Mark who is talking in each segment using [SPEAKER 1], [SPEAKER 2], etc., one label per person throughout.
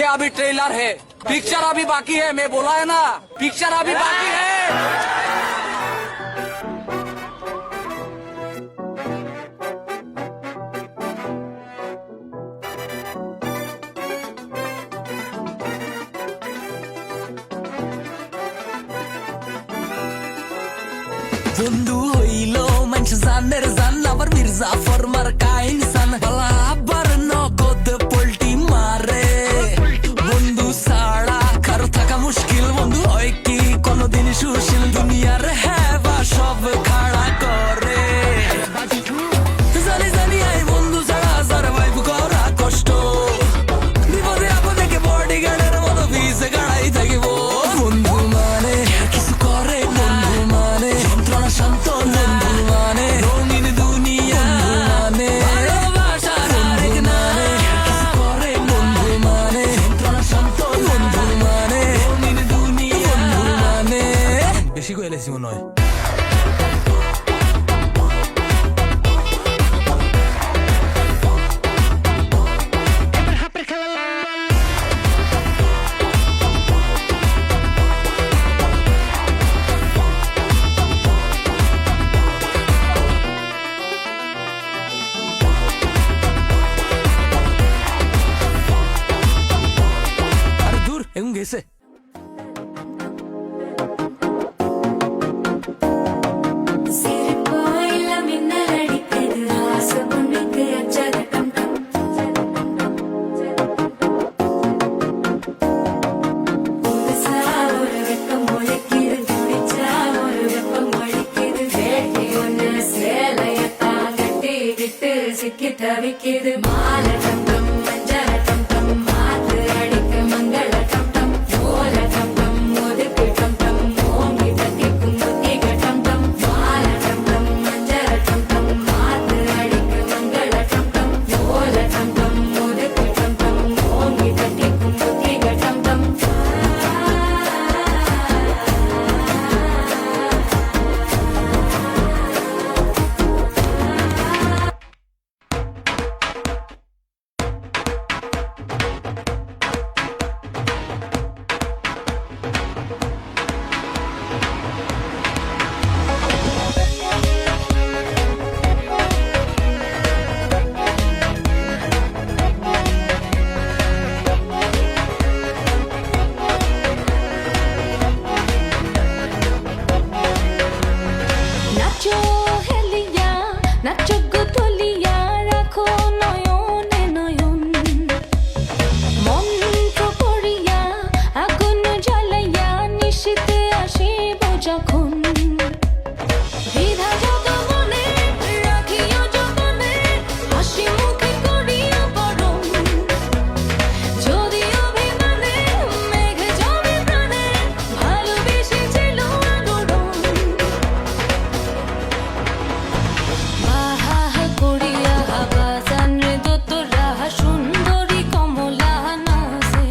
[SPEAKER 1] अभी ट्रेलर है, पिक्चर अभी बाकी है। मैं बोला है ना, पिक्चर अभी बाकी है।
[SPEAKER 2] বন্ধু হইল মানুষ জানের জান আবার মির্জা ফরমার কাইনসান বালা আবার নগদ পোল্টি মারে বন্ধু ছাড়া কারো থাকা মুশকিল বন্ধু হয় কি কোনদিন সুশীল দুনিয়ার হেবা সব খাড়া করে জানি জানি আই বন্ধু ছাড়া সারভাইভ করা কষ্ট বিপদে আপদে কে বডিগার্ডের মতো ভিজে গাড়াই থাকিব বন্ধু মানে কিছু করে বন্ধু মানে যন্ত্রণা শান্ত বন্ধু মানে রঙিন দুনিয়া মানে ভালোবাসার আরেক নামে কিছু করে বন্ধু মানে যন্ত্রণা শান্ত বন্ধু মানে রঙিন দুনিয়া বন্ধু মানে বেশি কইলেছি মনে হয় এমন গেছে
[SPEAKER 3] தவிக்குது மால டம் டம் மஞ்சள டம் டம் மாத்து அடிக்க மங்கள டம் டம் ஓல டம் டம் ஒதுக்கு டம் டம் ஓங்கி தட்டிக்கும் முத்திக டம் டம் மால டம் டம் மஞ்சள டம் டம் மாத்து அடிக்க மங்கள டம் டம் ஓல டம் டம் ஒதுக்கு டம் டம் ஓங்கி தட்டிக்கும் முத்திக டம் டம் নাচো হেলিয়া নাচো গোতলিয়া রাখো নয়নে নয়ন মন্ত্র করিয়া আগুন জ্বালাইয়া নিশীতে আসিব যখন দ্বিধা যত মনে রাখিও যতনে হাসি মুখে করিয়া বরণ যদি অভিমানে মেঘে জমে প্রাণে ভালোবেসেছিল আদরণ আহা করিয়া বাজান রে দোতরা সুন্দরী কমলা নাচে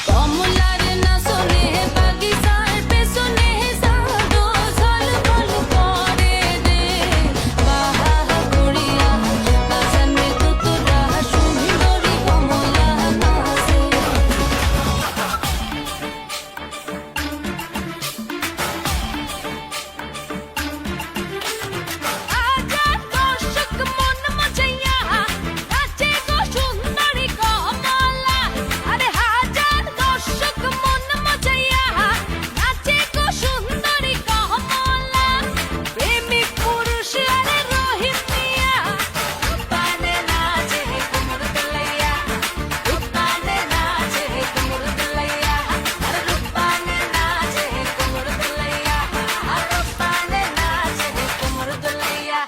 [SPEAKER 3] কমলার নাচনে বাগিচার পেছনে সাদো ঝলমল করে রে আহা করিয়া বাজান রে দোতরা সুন্দরী কমলা নাচে আজাদ দর্শক মন মজাইয়া নাচে গো সুন্দরী কমলা আরে হাজার দর্শক মন মজাইয়া নাচে গো সুন্দরী কমলা প্রেমিক পুরুষ আরে রহিম মিয়া রূপানে নাচে কুমুর দলাইয়া রূপানে নাচে কুমুর দলাইয়া আরে রূপানে নাচে কুমুর দলাইয়া আরে রূপানে নাচে কুমুর দলাইয়া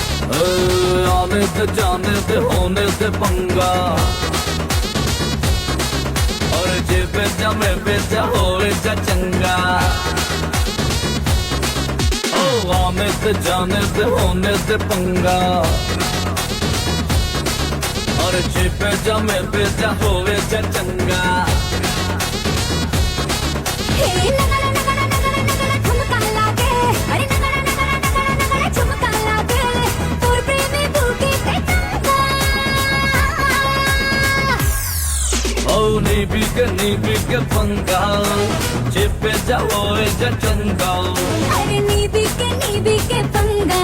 [SPEAKER 1] आने से जाने से होने से पंगा और जे बेचा मैं बेचा होए जा चंगा ओ आने से जाने से होने से पंगा और जे बेचा मैं बेचा होए जा चंगा
[SPEAKER 3] हे नगला नगला नगला नगला
[SPEAKER 4] নিবিকে पंगा চেপে যাও এটা চঙ্গা
[SPEAKER 3] अरे नी बीके पंगा